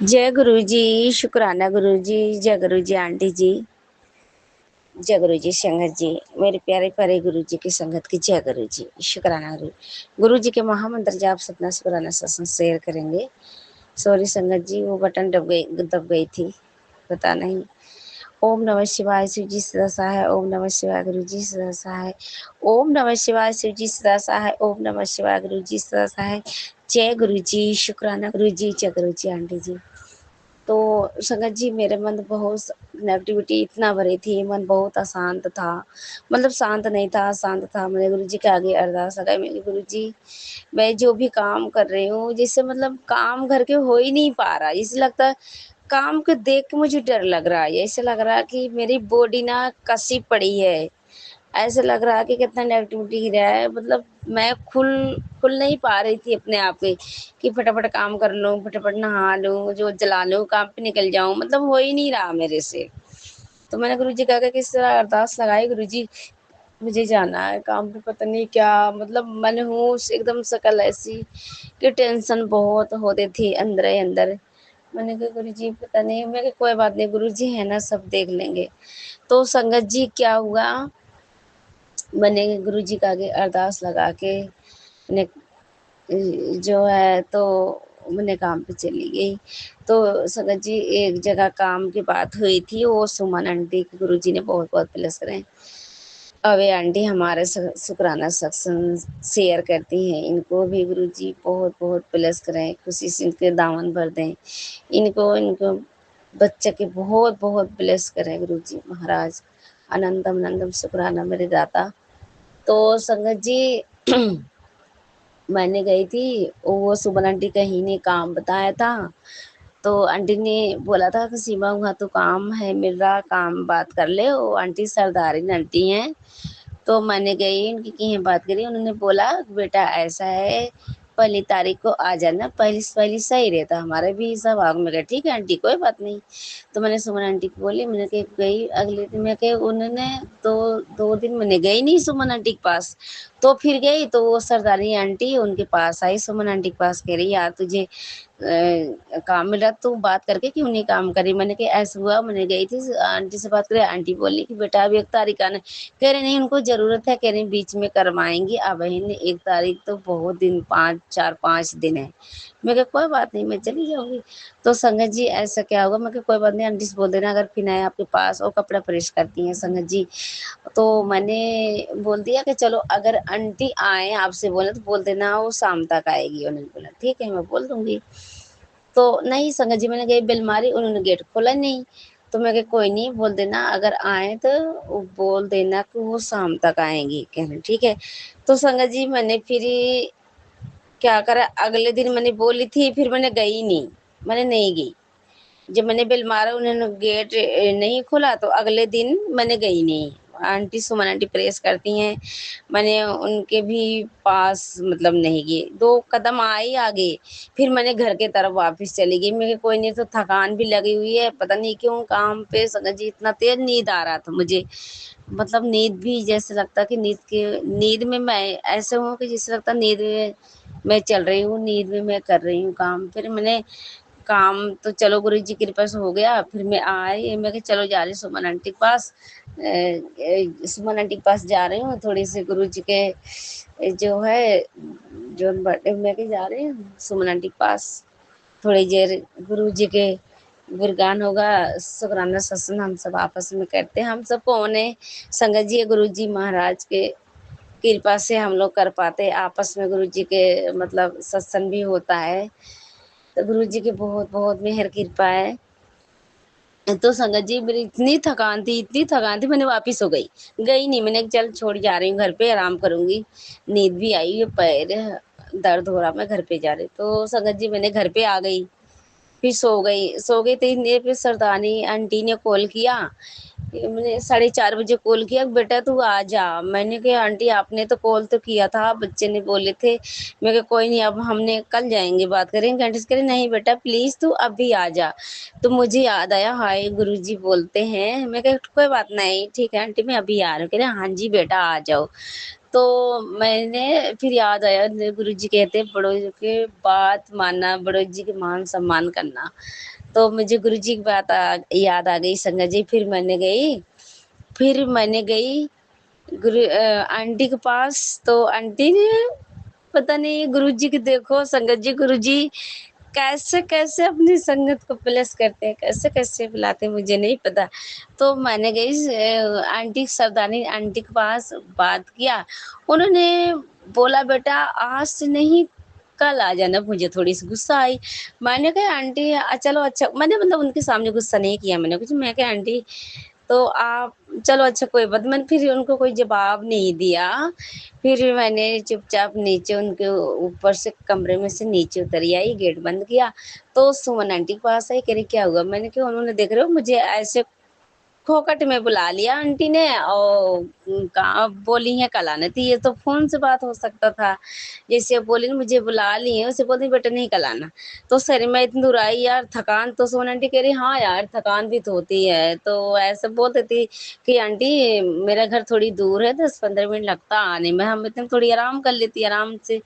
जय गुरु जी। शुक्राना गुरु जी। जय गुरु जी आंटी जी। जय गुरु जी संगत जी। मेरे प्यारे प्यारे गुरु जी की संगत की जय गुरु जी। शुक्राना गुरु जी के महामंत्र जाप सपना शुक्राना सत्संग शेयर करेंगे। सॉरी संगत जी, वो बटन दब गई थी, पता नहीं। ओम नमः शिवाय। शिव जी सदा सहाय। ओम नमः शिवाय। गुरु जी सदा सहाय। ओम नमः शिवाय। शिव जी सदा सहाय। ओम नमः शिवाय। गुरु जी सदा सहाय। जय गुरु जी। शुक्राना गुरु जी। जय गुरु जी आंटी जी। तो संगत जी, मेरे मन बहुत नेगेटिविटी इतना भरी थी, मन बहुत अशांत था। मतलब शांत नहीं था, अशांत था। मैंने गुरु जी के आगे अरदास लगाई। मैंने गुरु जी, मैं जो भी काम कर रही हूँ, जिससे मतलब काम घर के हो ही नहीं पा रहा, इससे लगता है काम को देख के मुझे डर लग रहा है। ऐसे लग रहा है कि मेरी बॉडी ना कसी पड़ी है। ऐसे लग रहा है कि कितना नेगेटिविटी गिरा है। मतलब मैं खुल खुल नहीं पा रही थी अपने आप पे कि फटाफट काम कर लूँ, फटाफट नहा लूँ, जो जला लूँ, काम पे निकल जाऊँ। मतलब हो ही नहीं रहा मेरे से। तो मैंने गुरु जी कहा कि इस तरह अरदास लगाई, गुरु जी मुझे जाना है काम पे, पता नहीं क्या। मतलब मनहूस एकदम शकल ऐसी कि टेंशन बहुत होती थी अंदर ही अंदर। मैंने कहा गुरु जी पता नहीं। मैं कहा कोई बात नहीं, गुरु जी है ना, सब देख लेंगे। तो संगत जी क्या हुआ, मैंने गुरु जी के आगे अरदास लगा के मैंने जो है तो मैंने काम पे चली गई। तो संगत जी, एक जगह काम की बात हुई थी, वो सुमन आंटी के गुरु जी ने बहुत बहुत प्लस करें। अवे आंटी हमारे शुक्राना सत्संग शेयर करती हैं, इनको भी गुरु जी बहुत बहुत प्लस करें, खुशी से इनके दामन भर दें। इनको इनको बच्चे के बहुत बहुत ब्लेस करें गुरु जी महाराज। आनंदम आनंदम शुक्राना मेरे दाता। तो संगत जी मैंने गई थी, वो सुमन आंटी कहीं ने काम बताया था। तो आंटी ने बोला था कि सीमा वहाँ तो काम है, मेरा काम बात कर ले। वो आंटी सरदारी आंटी हैं। तो मैंने गई, उनकी कहीं बात करी। उन्होंने बोला बेटा ऐसा है, पहली तारीख को आ जाना, पहली पहली सही रहता, हमारे भी सब आग में गए। ठीक है आंटी, कोई बात नहीं। तो मैंने सुमन आंटी को बोली, मैंने कहा गई अगले दिन। मैं कहा उन्होंने दो दो दिन मैंने गई नहीं सुमन आंटी के पास। तो फिर गई तो वो सरदारी आंटी उनके पास आई, सुमन आंटी के पास, कह रही यार तुझे काम मिला तो बात करके क्यों नहीं काम करी। मैंने कहा ऐसा हुआ, मैंने गई थी आंटी से बात करी। आंटी बोली कि बेटा अभी 1 तारीख आना। कह रहे नहीं उनको ज़रूरत है, कह रहे बीच में करवाएंगी। अब बहन 1 तारीख तो बहुत दिन, 5 4 5 दिन है। मैं कहा कोई बात नहीं, मैं चली जाऊँगी। तो संगत जी ऐसा क्या होगा, मैं कहा कोई बात नहीं, आंटी से बोल देना अगर फिर आए आपके पास, और कपड़ा प्रेस करती हैं संगत जी। तो मैंने बोल दिया कि चलो अगर आंटी आए आपसे बोले तो बोल देना वो शाम तक आएगी। उन्होंने बोला ठीक है, मैं बोल दूंगी। तो नहीं संगत जी, मैंने गई बेल मारी, उन्होंने गेट खोला नहीं। तो मैं कहा कोई नहीं, बोल देना अगर आए तो वो बोल देना कि वो शाम तक आएंगी। कहना ठीक है। तो संगत जी मैंने फिर क्या करा, अगले दिन मैंने बोली थी, फिर मैंने गई नहीं, मैंने नहीं गई। जब मैंने बेल मारा उन्होंने गेट नहीं खोला, तो अगले दिन मैंने गई नहीं। आंटी सुमन आंटी प्रेस करती हैं, मैंने उनके भी पास मतलब नहीं गई। 2 कदम आई आगे, फिर मैंने घर के तरफ वापस चली गई। मेरे कोई नहीं, तो थकान भी लगी हुई है, पता नहीं क्यों काम पे संगत जी इतना तेज नींद आ रहा था मुझे। मतलब नींद भी जैसे लगता कि नींद में मैं ऐसे हूँ कि जैसे लगता नींद में मैं चल रही हूँ, नींद में मैं कर रही हूँ काम। फिर मैंने काम तो चलो गुरु जी की कृपा से हो गया। फिर मैं आई, मैं कि चलो जा रही सुमन आंटी के पास। सुमन आंटी के पास जा रही हूँ, थोड़ी सी गुरु जी के जो है जो बर्थडे में के जा रही हूँ सुमन आंटी के पास। थोड़ी देर गुरु जी के गुणगान होगा, शुक्राना सत्संग हम सब आपस में करते हैं। हम सब कौन है संगत जी, गुरु जी महाराज के कृपा से हम लोग कर पाते आपस में। गुरु जी के मतलब सत्संग भी होता है, तो गुरु जी की बहुत बहुत मेहर कृपा है। तो संगत जी मेरी इतनी थकान थी, इतनी थकान थी, मैंने वापिस हो गई। गई नहीं, मैंने कहा, चल छोड़ जा रही हूँ घर पे, आराम करूँगी। नींद भी आई है, पैर दर्द हो रहा, मैं घर पे जा रही। तो संगत जी मैंने घर पे आ गई, फिर सो गई तो इतनी देर पे सरदानी आंटी ने कॉल किया। मैंने 4:30 बजे कॉल किया, बेटा तू आ जा। मैंने कहा आंटी आपने तो कॉल तो किया था, बच्चे ने बोले थे। मैं कहा कोई नहीं, अब हमने कल जाएंगे बात करेंगे। आंटी से कह रही नहीं बेटा प्लीज़ तू अभी आ जा। तो मुझे याद आया हाय गुरुजी बोलते हैं। मैं कहा कोई बात नहीं, ठीक है आंटी मैं अभी आ रही हूँ। कह रहे हाँ जी बेटा आ जाओ। तो मैंने फिर याद आया गुरुजी कहते हैं बड़ों की बात मानना, बड़ों जी के मान सम्मान करना। तो मुझे गुरुजी की बात याद आ गई संगत जी। फिर मैंने गई आंटी के पास। तो आंटी ने पता नहीं गुरुजी की देखो संगत जी, गुरुजी कैसे-कैसे अपनी संगत को प्लस करते हैं, कैसे-कैसे बुलाते हैं मुझे नहीं पता। तो मैंने गई आंटी सरदारनी आंटी के पास बात किया। उन्होंने बोला बेटा आज से नहीं कल आ जाना। मुझे थोड़ी-सी गुस्सा आई। मैंने कहा आंटी चलो अच्छा मैंने मतलब उनके सामने गुस्सा नहीं किया मैंने कुछ। मैं कहा आंटी तो आप चलो अच्छा कोई बात मैंने फिर उनको कोई जवाब नहीं दिया। फिर मैंने चुपचाप नीचे उनके ऊपर से कमरे में से नीचे उतरी आई, गेट बंद किया। तो सुमन आंटी के पास आई, कह रही क्या हुआ? मैंने कहा उन्होंने देख रहे हो मुझे ऐसे फोकट में बुला लिया आंटी ने और कहाँ बोली हैं कल आना थी। ये तो फ़ोन से बात हो सकता था। जैसे अब बोली ना मुझे बुला ली हैं, उसे बोलती बेटा नहीं कल आना। तो सर मैं इतनी दूर आई यार थकान तो सोन आंटी कह रही हाँ यार थकान भी तो होती है। तो ऐसे बोल देती कि आंटी मेरा घर थोड़ी दूर है 10-15 मिनट लगता आने में, हम इतने थोड़ी आराम कर लेती आराम से।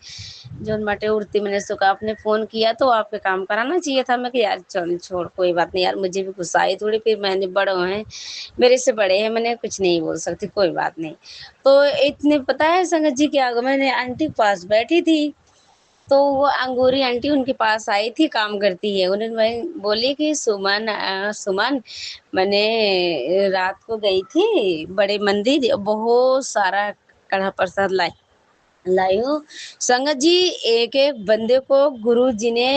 जौन बाटे उठती मैंने उसको कहा आपने फ़ोन किया तो आपके काम कराना चाहिए था। मैं कहा यार चल छोड़ कोई बात नहीं यार मुझे भी गुस्सा आई थोड़ी फिर मैंने बड़े हैं मेरे से बड़े हैं मैंने कुछ नहीं बोल सकती कोई बात नहीं। तो इतने पता है संगत जी क्या हुआ मैंने आंटी के पास बैठी थी। तो वो अंगूरी आंटी उनके पास आई थी काम करती है। उन्होंने वही बोली कि सुमन मैंने रात को गई थी बड़े मंदिर बहुत सारा कड़ा प्रसाद लाई हूँ। संगत जी एक-एक बंदे को गुरुजी ने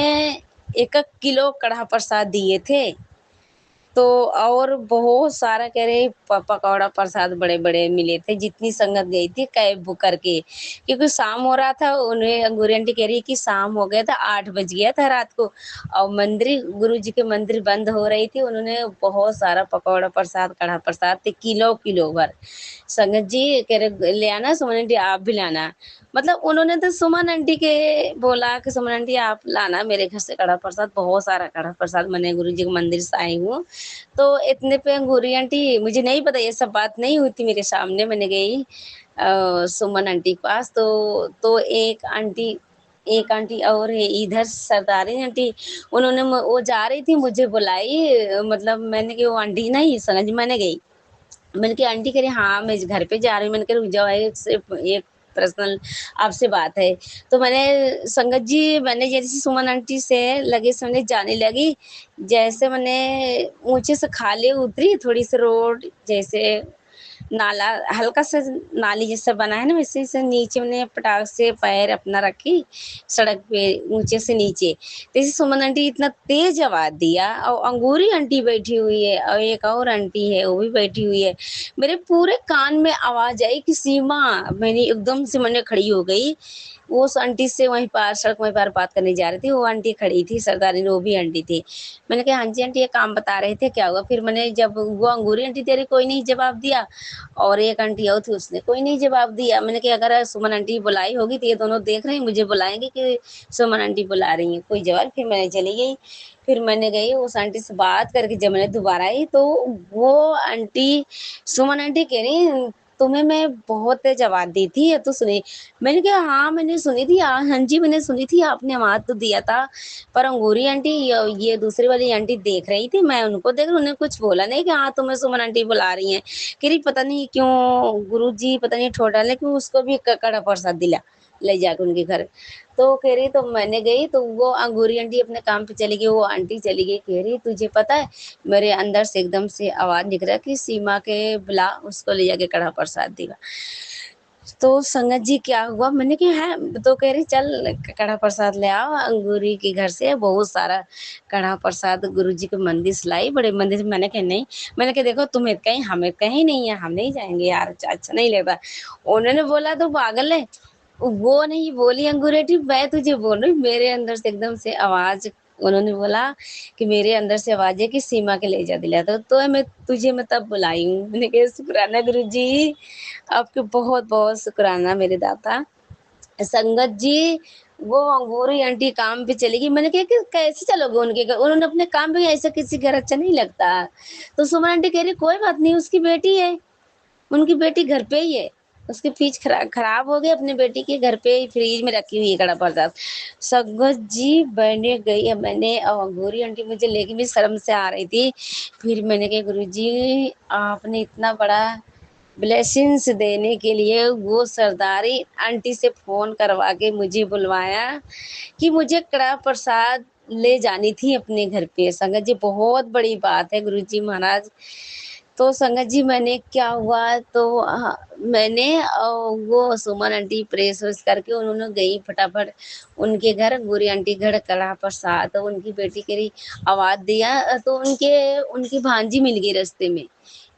1-1 किलो कड़ा प्रसाद दिए थे। तो और बहुत सारा कह रहे पकौड़ा प्रसाद बड़े-बड़े मिले थे, जितनी संगत गई थी कैब बुक करके। क्योंकि शाम हो रहा था, उन्हें अंगूरी आंटी कह रही है कि शाम हो गया था, 8 बज गया था रात को और मंदिर गुरुजी के मंदिर बंद हो रही थी। उन्होंने बहुत सारा पकौड़ा प्रसाद, कड़ा प्रसाद थे किलो-किलो भर। संगत जी कह रहे ले आना सुमन आंटी आप भी लाना। मतलब उन्होंने तो सुमन आंटी के बोला कि सुमन आंटी आप लाना मेरे घर से कड़ा प्रसाद, बहुत सारा कड़ा प्रसाद मैंने गुरुजी के मंदिर से आई हूँ। तो इतने पे अंगूरी आंटी मुझे नहीं पता ये सब बात नहीं हुई थी मेरे सामने मैंने गई सुमन आंटी के पास तो एक आंटी और है इधर सरदारी आंटी उन्होंने वो जा रही थी मुझे बुलाई मतलब मैंने कि वो आंटी नहीं समझ मैंने गई मैंने कहा आंटी कह रही हाँ मैं घर पे जा रही हूँ मैंने कहा रुक जाओ एक पर्सनल आपसे बात है तो मैंने संगत जी मैंने जैसे सुमन आंटी से लगे समझे जाने लगी जैसे मैंने ऊंचे से खाले उतरी थोड़ी सी रोड जैसे नाला हल्का सा नाली जैसा बना है ना वैसे से नीचे मैंने पटाख से पैर अपना रखी सड़क पे ऊंचे से नीचे तो इसे सुमन आंटी इतना तेज आवाज दिया और अंगूरी आंटी बैठी हुई है और एक और आंटी है वो भी बैठी हुई है मेरे पूरे कान में आवाज आई कि सीमा मैंने एकदम से मैंने खड़ी हो गई वो उस आंटी से वहीं पार सड़क वहीं पार बात करने जा रही थी वो आंटी खड़ी थी सरदारी वो भी आंटी थी मैंने कहा हाँ जी आंटी ये काम बता रहे थे क्या हुआ फिर मैंने जब वो अंगूरी आंटी तेरी कोई नहीं जवाब दिया और एक आंटी और थी उसने कोई नहीं जवाब दिया मैंने कहा अगर सुमन आंटी बुलाई होगी तो ये दोनों देख रहे हैं मुझे बुलाएंगे कि सुमन आंटी बुला रही हैं कोई जवाब फिर मैंने चली गई फिर मैंने गई उस आंटी से बात करके जब मैंने दोबारा आई तो वो आंटी सुमन आंटी कह रही तुम्हें मैं बहुत तेज आवाज दी थी ये तो सुनी मैंने कहा हाँ मैंने सुनी थी हाँ जी मैंने सुनी थी आपने आवाज तो दिया था पर अंगूरी आंटी ये दूसरी वाली आंटी देख रही थी मैं उनको देख रही उन्हें कुछ बोला नहीं कि हाँ तुम्हें सुमन आंटी बुला रही हैं कह रही पता नहीं क्यों गुरुजी पता नहीं ठोर डाले कि उसको भी कड़ा प्रसाद दिला ले जाकर उनके घर तो कह रही तो मैंने गई तो वो अंगूरी आंटी अपने काम पे चली गई वो आंटी चली गई कह रही तुझे पता है मेरे अंदर से एकदम से आवाज निकला कि सीमा के बुला उसको ले जाके कड़ा प्रसाद दिला तो संगत जी क्या हुआ मैंने कहा है तो कह रही चल कड़ा प्रसाद ले आओ अंगूरी के घर से बहुत सारा कड़ा प्रसाद गुरुजी के मंदिर से लाई बड़े मंदिर से मैंने कहा नहीं मैंने कहा देखो तुम्हें कहीं हमें कहीं नहीं है हम नहीं जाएंगे यार अच्छा नहीं लगता उन्होंने बोला तो पागल है वो नहीं बोली अंगूरेटी मैं तुझे बोल रही हूँ मेरे अंदर से एकदम से आवाज उन्होंने बोला कि मेरे अंदर से आवाज है कि सीमा के ले जा दिला तो मैं तुझे मैं तब बुलाई हूँ मैंने कहा शुक्राना गुरु जी आपके बहुत बहुत शुक्राना मेरे दाता संगत जी वो अंगूरी आंटी काम पे चली गई मैंने कहा कि कैसे चलोगे उनके घर उन्होंने अपने काम पे ऐसा किसी घर अच्छा नहीं लगता तो सुमन आंटी कह रही कोई बात नहीं उसकी बेटी है उनकी बेटी घर पे ही है उसकी फ्रिज खराब हो गई, अपनी बेटी के घर पे फ्रिज में रखी हुई है कड़ा प्रसाद। संगत जी मैंने गई, मैंने गौरी आंटी मुझे लेके भी शर्म से आ रही थी। फिर मैंने कहा गुरुजी आपने इतना बड़ा ब्लेसिंग्स देने के लिए वो सरदारी आंटी से फ़ोन करवा के मुझे बुलवाया कि मुझे कड़ा प्रसाद ले जानी थी अपने घर पे। संगत जी बहुत बड़ी बात है गुरुजी महाराज। तो संगत जी मैंने क्या हुआ तो मैंने वो सुमन आंटी प्रेस वेस करके उन्होंने गई फटाफट उनके घर, गौरी आंटी घर कड़ा प्रसाद, तो उनकी बेटी कह रही आवाज़ दिया तो उनकी भांजी मिल गई रास्ते में।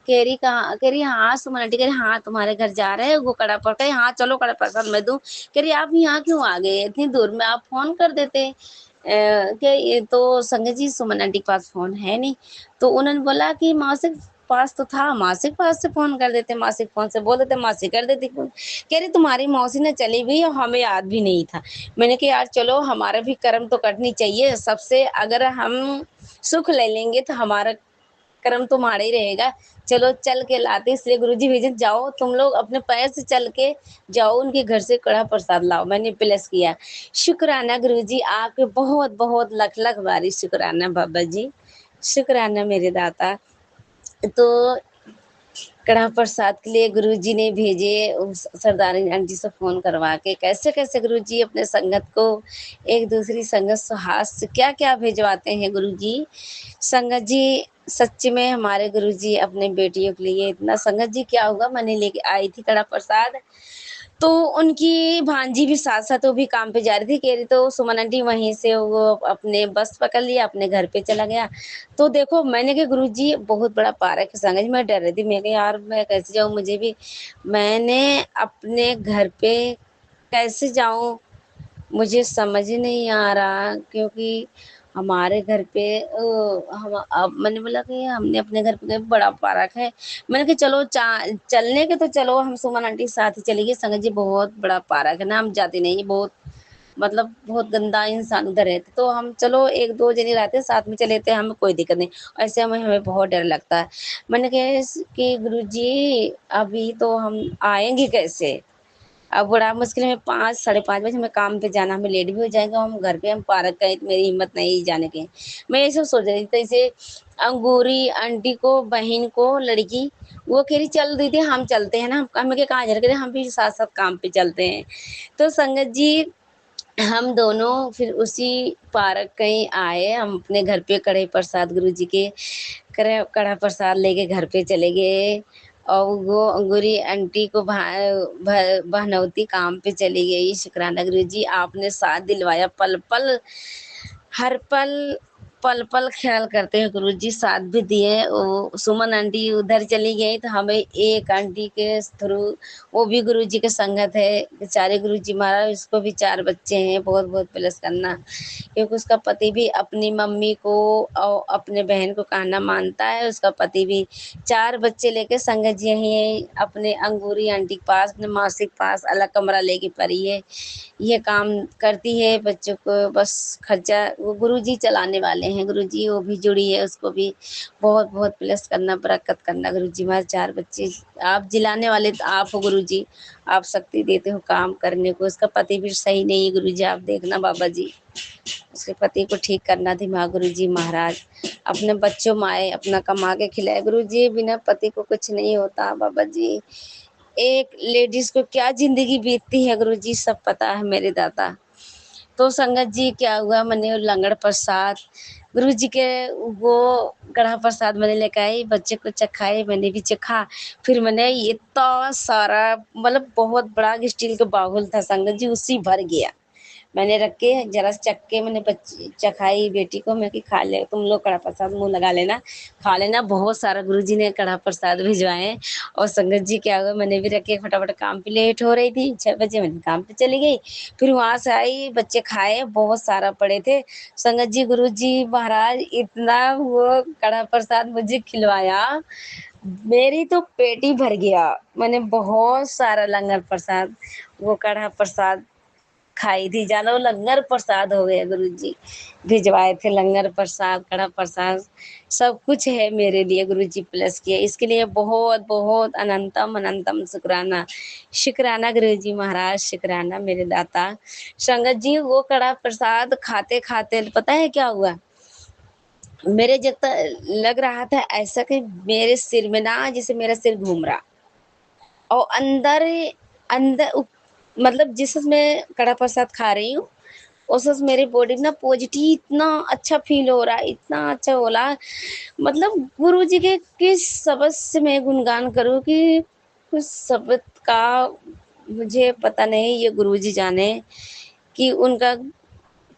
कह रही कहाँ, कह रही हाँ सुमन आंटी, कह रही हाँ तुम्हारे घर जा रहे हैं वो कड़ा प्रसाद, हाँ चलो कड़ा प्रसाद मैं दूँ। कह रही आप यहाँ क्यों आ गए इतनी दूर में, आप फोन कर देते। कि ये तो संगत जी सुमन आंटी के पास फोन है नहीं, तो उन्होंने बोला कि मासिक पास तो था, मासिक पास से फोन कर देते, मासिक फोन से बोल देते, मासी कर देती फोन। कह रही तुम्हारी मौसी ने चली गई और हमें याद भी नहीं था। मैंने कहा यार चलो हमारा भी कर्म तो कटनी चाहिए सबसे, अगर हम सुख ले लेंगे तो हमारा कर्म तो माड़ा ही रहेगा। चलो चल के लाते, इसलिए गुरुजी भेजे जाओ तुम लोग अपने पैर से चल के जाओ उनके घर से कड़ा प्रसाद लाओ। मैंने प्लस किया। शुक्राना गुरुजी आपके बहुत बहुत लख लख बारी शुक्राना बाबा जी, शुक्राना मेरे दाता। तो कड़ा प्रसाद के लिए गुरुजी ने भेजे उस सरदार आंटी से फ़ोन करवा के, कैसे कैसे गुरुजी अपने संगत को एक दूसरी संगत सुहास से क्या क्या भिजवाते हैं गुरुजी। संगत जी सच्ची में हमारे गुरुजी अपने बेटियों के लिए इतना, संगत जी क्या हुआ मैंने लेके आई थी कड़ा प्रसाद, तो उनकी भांजी भी साथ साथ वो भी काम पे जा रही थी। कह रही तो सुमन आंटी वहीं से वो अपने बस पकड़ लिया अपने घर पे चला गया। तो देखो मैंने कहा गुरुजी बहुत बड़ा पार्क है संगत जी, मैं डर रही थी, मैं कहा यार मैं कैसे जाऊँ, मुझे भी मैंने अपने घर पे कैसे जाऊँ मुझे समझ ही नहीं आ रहा, क्योंकि हमारे घर पे हम अब मैंने बोला कि हमने अपने घर पे बड़ा पार्क है। मैंने कहा चलो चलने के तो चलो हम सुमन आंटी के साथ ही चली गई। संगत जी बहुत बड़ा पार्क है ना, हम जाते नहीं, बहुत मतलब बहुत गंदा इंसान उधर रहते, तो हम चलो एक दो जने रहते साथ में चले थे, हमें कोई दिक्कत नहीं। ऐसे हमें हमें बहुत डर लगता है। मैंने कहा कि गुरुजी अभी तो हम आएंगे कैसे, अब बड़ा मुश्किल में 5 साढ़े 5 बजे हमें काम पे जाना, हमें लेट भी हो जाएगा, हम घर पे हम पार्क गए तो मेरी हिम्मत नहीं जाने की। मैं ये सब सोच रही थी, ऐसे अंगूरी आंटी को बहन को लड़की वो कह रही चल दीदी हम चलते हैं ना, हम के कहाँ जा रहे, हम भी साथ साथ काम पे चलते हैं। तो संगत जी हम दोनों फिर उसी पार्क कहीं आए, हम अपने घर पे कड़े प्रसाद गुरु जी के कड़ा प्रसाद लेके घर पे चले गए। और वो अंगूरी आंटी को बहनौती काम पे चली गई। शुक्राना गुरु जी आपने साथ दिलवाया, पल पल हर पल पल पल ख्याल करते हैं गुरु जी, साथ भी दिए। वो सुमन आंटी उधर चली गई तो हमें एक आंटी के थ्रू, वो भी गुरु जी के संगत है बेचारे गुरु जी महाराज, उसको भी 4 बच्चे हैं, बहुत बहुत प्लस करना, क्योंकि उसका पति भी अपनी मम्मी को और अपने बहन को कहना मानता है। उसका पति भी 4 बच्चे लेके संगत जी यहीं अपने अंगूरी आंटी के पास, अपने मासी के पास अलग कमरा लेके पड़ी है, ये काम करती है। बच्चों को बस खर्चा वो गुरुजी चलाने वाले हैं, गुरुजी वो भी जुड़ी है, उसको भी बहुत बहुत प्लस करना, बरकत करना गुरुजी। हमारे 4 बच्चे आप जिलाने वाले तो आप हो गुरुजी, आप शक्ति देते हो काम करने को। उसका पति भी सही नहीं है गुरुजी, आप देखना बाबा जी, उसके पति को ठीक करना दिमाग गुरुजी महाराज। अपने बच्चों माए अपना कमा के खिलाए गुरुजी, बिना पति को कुछ नहीं होता बाबा जी। एक लेडीज को क्या जिंदगी बीतती है गुरुजी सब पता है मेरे दादा। तो संगत जी क्या हुआ, मैंने वो लंगड़ प्रसाद गुरु जी के वो कड़ा प्रसाद मैंने लेकर आई, बच्चे को चखाए, मैंने भी चखा। फिर मैंने इतना सारा मतलब बहुत बड़ा स्टील का बाउल था संगत जी, उसी भर गया। मैंने रख के जरा चख के मैंने बच्ची चखाई बेटी को, मैं कि खा ले तुम लोग कड़ा प्रसाद मुंह लगा लेना, खा लेना। बहुत सारा गुरुजी ने कड़ा प्रसाद भिजवाए। और संगत जी क्या हुआ, मैंने भी रखे फटाफट, काम पे लेट हो रही थी 6 बजे मैंने काम पे चली गई। फिर वहां से आई, बच्चे खाए, बहुत सारा पड़े थे। संगत जी गुरुजी महाराज इतना वो कड़ा प्रसाद मुझे खिलवाया, मेरी तो पेट ही भर गया। मैंने बहुत सारा लंगर प्रसाद वो कड़ा प्रसाद खाई थी, जानो लंगर प्रसाद हो गया गुरुजी भिजवाए थे, लंगर प्रसाद, कड़ा प्रसाद, सब कुछ है मेरे लिए गुरुजी प्लस किए, इसके लिए बहुत बहुत अनंतम अनंतम शुक्राना, शुक्राना गुरुजी महाराज, शुक्राना मेरे दाता। संगत जी वो कड़ा प्रसाद खाते खाते पता है क्या हुआ, मेरे जब तक लग रहा था ऐसा कि मेरे सिर में ना जैसे मेरा सिर घूम रहा, और अंदर अंदर मतलब जिस मैं कड़ा प्रसाद खा रही हूँ उस मेरी बॉडी में ना पॉजिटिव इतना अच्छा फील हो रहा है, इतना अच्छा हो रहा है। मतलब गुरु जी के किस शब्द से मैं गुणगान करूँ कि कुछ शब्द का मुझे पता नहीं, ये गुरु जी जाने कि उनका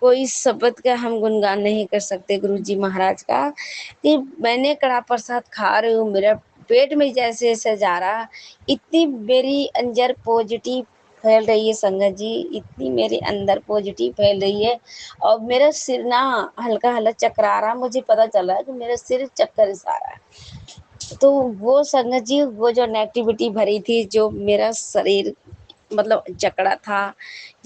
कोई शब्द का हम गुणगान नहीं कर सकते गुरुजी महाराज का, कि मैंने कड़ा प्रसाद खा रही हूँ, मेरा पेट में जैसे जैसे जा रहा, इतनी मेरी अंदर पॉजिटिव फैल रही है संगत जी, इतनी मेरे अंदर पॉजिटिव फैल रही है, और मेरा सिर ना हल्का हल्का चकरा रहा, मुझे पता चल रहा है कि मेरा सिर चक्कर सा आ रहा है। तो वो संगत जी वो जो नेगेटिविटी भरी थी, जो मेरा शरीर मतलब जकड़ा था,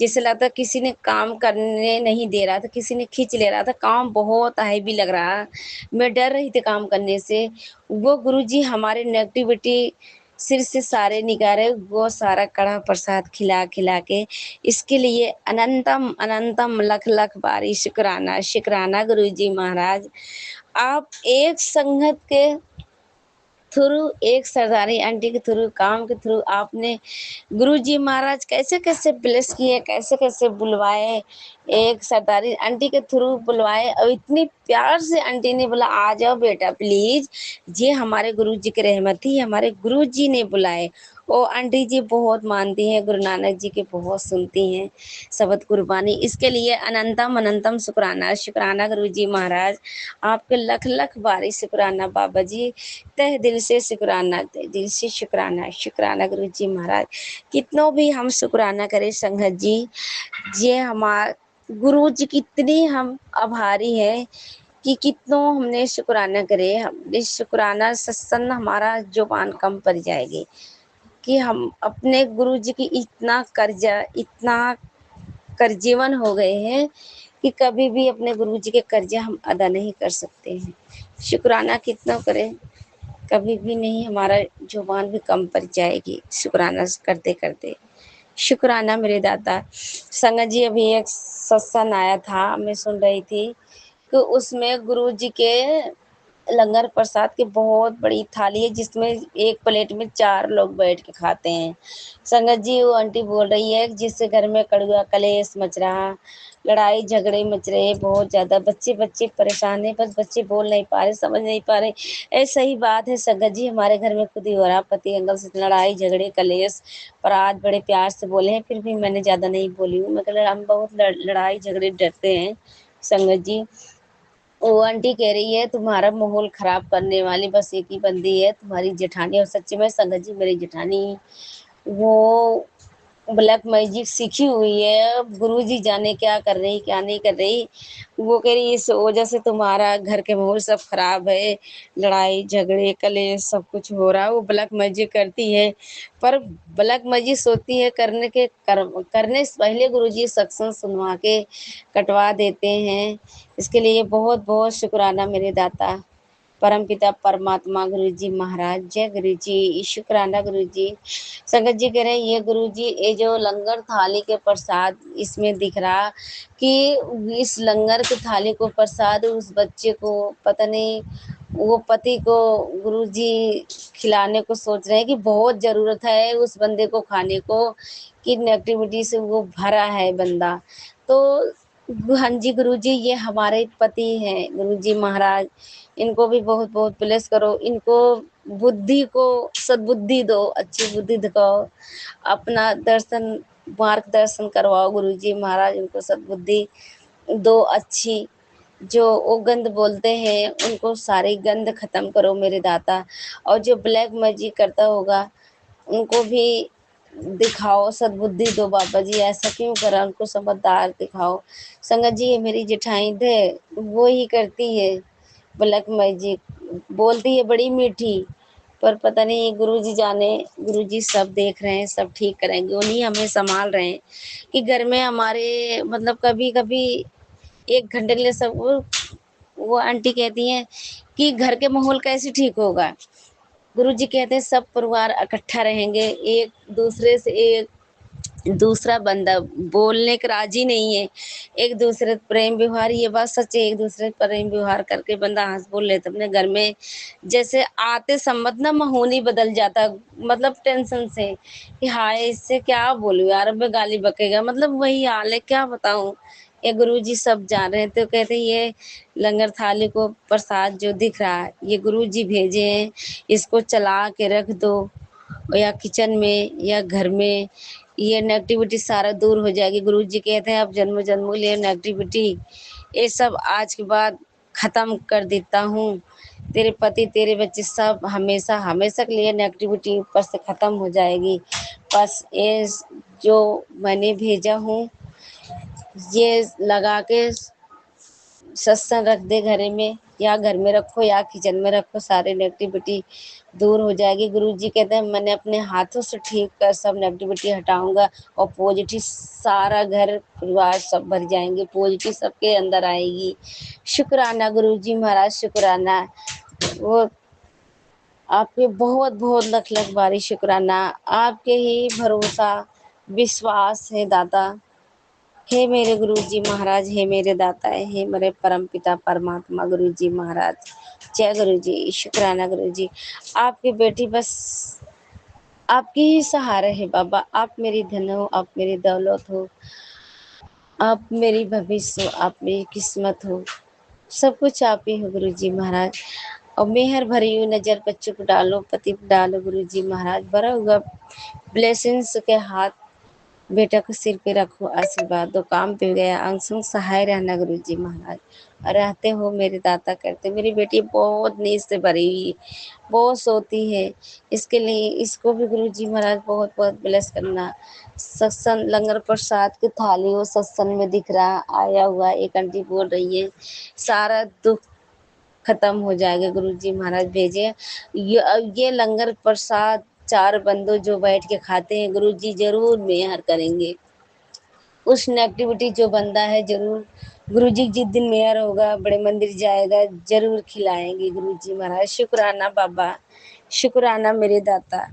जैसे लगता किसी ने काम करने नहीं दे रहा था, किसी ने खींच ले रहा था, काम बहुत हैवी लग रहा, मैं डर रही थी काम करने से। वो गुरुजी हमारे नेगेटिविटी सिर से सारे निकाले, वो सारा कड़ा प्रसाद खिला खिला के, इसके लिए अनंतम अनंतम लख लख बारी शुक्राना, शुक्राना गुरुजी महाराज। आप एक संगत के थ्रू, एक सरदारी आंटी के थ्रू, काम के थ्रू आपने गुरुजी महाराज कैसे कैसे ब्लेस किए, कैसे कैसे बुलवाए, एक सरदारी आंटी के थ्रू बुलवाए, और इतनी प्यार से आंटी ने बोला आ जाओ बेटा प्लीज, ये हमारे गुरुजी की रहमत थी, हमारे गुरुजी ने बुलाए। ओ आंटी जी बहुत मानती हैं गुरु नानक जी के, बहुत सुनती हैं शबद कुर्बानी, इसके लिए अनंतम अनंतम शुक्राना, शुक्राना गुरुजी महाराज, आपके लख लख बारी शुक्राना बाबा जी, तह दिल से शुक्राना, तह दिल से शुक्राना, शुक्राना गुरुजी महाराज। कितनों भी हम शुक्राना करें संगत जी, ये हमार गुरु जी कितने हम आभारी हैं कि कितनों हमने शुक्राना करे, हमने शुक्राना सत्संग हमारा जुबान कम पड़ जाएगी, कि हम अपने गुरु जी की इतना कर्जा, इतना कर्जीवन हो गए हैं कि कभी भी अपने गुरु जी के कर्जा हम अदा नहीं कर सकते हैं। शुक्राना कितना करें, कभी भी नहीं हमारा जुबान भी कम पड़ जाएगी शुक्राना करते करते। शुक्राना मेरे दाता। संगत जी अभी एक सत्संग आया था, मैं सुन रही थी कि उसमें गुरु जी के लंगर प्रसाद की बहुत बड़ी थाली है, जिसमें एक प्लेट में 4 लोग बैठ के खाते हैं। संगत जी वो आंटी बोल रही है जिससे घर में कड़वा कलेश मच रहा, लड़ाई झगड़े मच रहे बहुत ज़्यादा, बच्चे बच्चे परेशान है, बस बच्चे बोल नहीं पा रहे, समझ नहीं पा रहे। ऐसा ही बात है संगत जी, हमारे घर में खुद ही हो रहा, पति अंकल से लड़ाई झगड़े कलेश, पर आज बड़े प्यार से बोले हैं, फिर भी मैंने ज़्यादा नहीं बोली हूँ, मतलब हम बहुत लड़ाई झगड़े डरते हैं संगत जी। वो आंटी कह रही है तुम्हारा माहौल खराब करने वाली बस एक ही बंदी है, तुम्हारी जेठानी, और सच्ची में संगत जी मेरी जेठानी वो ब्लैक मैजिक सीखी हुई है, गुरु जी जाने क्या कर रही क्या नहीं कर रही। वो कह रही इस वजह से तुम्हारा घर के माहौल सब खराब है, लड़ाई झगड़े कलेश सब कुछ हो रहा है, वो ब्लैक मैजिक करती है, पर ब्लैक मैजिक सोचती है करने से पहले गुरु जी सत्संग सुनवा के कटवा देते हैं। इसके लिए बहुत बहुत शुक्राना मेरे दाता परमपिता परमात्मा गुरु जी महाराज, जय गुरु जी, शुक्राना गुरु जी। संगत जी कह रहे हैं ये गुरु जी ये जो लंगर थाली के प्रसाद इसमें दिख रहा कि इस लंगर की थाली को प्रसाद उस बच्चे को पता नहीं, वो पति को गुरु जी खिलाने को सोच रहे हैं कि बहुत ज़रूरत है उस बंदे को खाने को, कि नेगेटिविटी से वो भरा है बंदा। तो हाँ जी गुरु जी ये हमारे पति हैं गुरु जी महाराज, इनको भी बहुत बहुत ब्लेस करो, इनको बुद्धि को सद्बुद्धि दो, अच्छी बुद्धि दिखाओ, अपना दर्शन मार्गदर्शन करवाओ गुरु जी महाराज, उनको सद्बुद्धि दो अच्छी, जो वो गंद बोलते हैं उनको सारी गंद खत्म करो मेरे दाता, और जो ब्लैक मैजिक करता होगा उनको भी दिखाओ सद्बुद्धि दो बाबा जी, ऐसा क्यों करा, उनको समझदार दिखाओ। संगत जी ये मेरी जेठाई थे, वो ही करती है ब्लैक मैजिक, बोलती है बड़ी मीठी, पर पता नहीं गुरुजी जाने, गुरुजी सब देख रहे हैं, सब ठीक करेंगे, उन्हीं हमें संभाल रहे हैं कि घर में हमारे मतलब कभी कभी 1 घंटे के लिए सब वो आंटी कहती हैं कि घर के माहौल कैसे ठीक होगा। गुरुजी कहते हैं सब परिवार इकट्ठा रहेंगे, एक दूसरे से एक दूसरा बंदा बोलने का राजी नहीं है, एक दूसरे प्रेम व्यवहार, ये बात सच है, एक दूसरे प्रेम व्यवहार करके बंदा हंस बोल लेता अपने घर में। जैसे आते सम्मत ना माहौल ही बदल जाता, मतलब टेंशन से कि हाय इससे क्या बोलूं यार, अब मैं गाली बकेगा, मतलब वही हाल है, क्या बताऊं। ये गुरुजी सब जान रहे हैं तो कहते हैं ये लंगर थाली को प्रसाद जो दिख रहा है ये गुरुजी भेजे हैं, इसको चला के रख दो या किचन में या घर में, ये नेगेटिविटी सारा दूर हो जाएगी। गुरुजी कहते हैं अब जन्म जन्मों के लिए नेगेटिविटी ये सब आज के बाद ख़त्म कर देता हूँ। तेरे पति तेरे बच्चे सब हमेशा हमेशा के लिए नेगेटिविटी ऊपर से ख़त्म हो जाएगी। बस ये जो मैंने भेजा हूँ ये लगा के सत्संग रख दे घर में, या घर में रखो या किचन में रखो, सारी नेगेटिविटी दूर हो जाएगी। गुरुजी कहते हैं मैंने अपने हाथों से ठीक कर सब नेगेटिविटी हटाऊंगा और पॉजिटिव सारा घर परिवार सब भर जाएंगे, पॉजिटिव सबके अंदर आएगी। शुक्राना गुरुजी महाराज, शुक्राना। वो आपके बहुत बहुत लख लख बारी शुक्राना, आपके ही भरोसा विश्वास है दाता। हे मेरे गुरुजी महाराज, हे मेरे दाता, हे मेरे परम पिता परमात्मा गुरुजी महाराज, जय गुरुजी, शुक्राना गुरुजी। आपकी बेटी बस आपकी ही सहारा है बाबा, आप मेरी धन हो, आप मेरी दौलत हो, आप मेरी भविष्य हो, आप मेरी किस्मत हो, सब कुछ आप ही हो गुरुजी महाराज। और मेहर भरी हुई नज़र बच्चों को डालो, पति पे डालो गुरुजी महाराज, भरा हुआ ब्लेसिंग्स के हाथ बेटा को सिर पे रखो, आशीर्वाद दो, काम पे गया अंग संग सहाय रहना गुरुजी महाराज। रहते हो मेरे दाता करते। मेरी बेटी बहुत नींद से भरी हुई, बहुत सोती है, इसके लिए इसको भी गुरुजी महाराज बहुत बहुत ब्लेस करना। सत्संग लंगर प्रसाद की थाली वो सत्संग में दिख रहा आया हुआ, एक आंटी बोल रही है सारा दुख खत्म हो जाएगा गुरुजी महाराज भेजे। ये लंगर प्रसाद 4 बंदों जो बैठ के खाते हैं गुरुजी जरूर मेहर करेंगे। उस नेगेटिविटी जो बंदा है जरूर गुरुजी जिस दिन मेहर होगा बड़े मंदिर जाएगा जरूर खिलाएंगे गुरुजी महाराज। शुक्राना बाबा, शुक्राना मेरे दाता।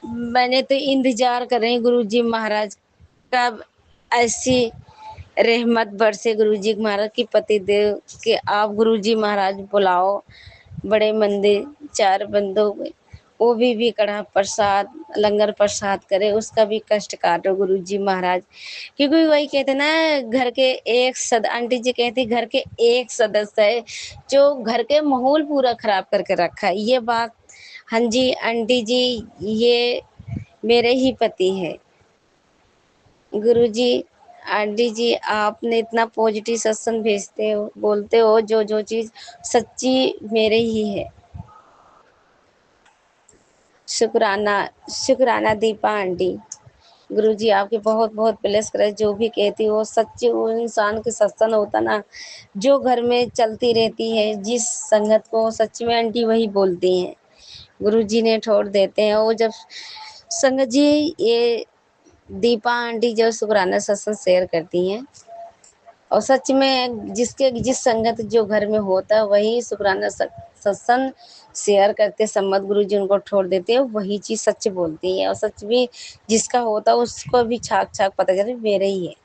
मैंने तो इंतजार कर रही गुरुजी महाराज कब ऐसी रहमत बरसे गुरुजी महाराज की पति देव के आप गुरुजी महाराज बुलाओ बड़े मंदिर 4 बंदों में, वो भी कड़ा प्रसाद लंगर प्रसाद करे, उसका भी कष्ट काटो गुरुजी महाराज। क्योंकि वही कहते ना घर के एक सद आंटी जी कहती घर के एक सदस्य है जो घर के माहौल पूरा खराब करके रखा है, ये बात। हाँ जी आंटी जी, ये मेरे ही पति है गुरुजी। आंटी जी आपने इतना पॉजिटिव सत्संग भेजते हो, बोलते हो जो चीज़ सच्ची मेरे ही है। शुक्राना, शुक्राना दीपा आंटी। गुरुजी आपके बहुत बहुत ब्लेस करे, जो भी कहती हो सच्ची वो इंसान के सत्संग होता ना जो घर में चलती रहती है, जिस संगत को सच में आंटी वही बोलती हैं गुरुजी ने ठोर देते हैं। वो जब संगत जी ये दीपा आंटी जो शुक्राना सत्संग शेयर करती हैं और सच में जिसके जिस संगत जो घर में होता है वही शुक्राना सत्संग शेयर करते सम्मत गुरु जी उनको ठोर देते हैं, वही चीज़ सच बोलती है और सच भी जिसका होता है उसको भी छाक छाक पता चले मेरे ही है।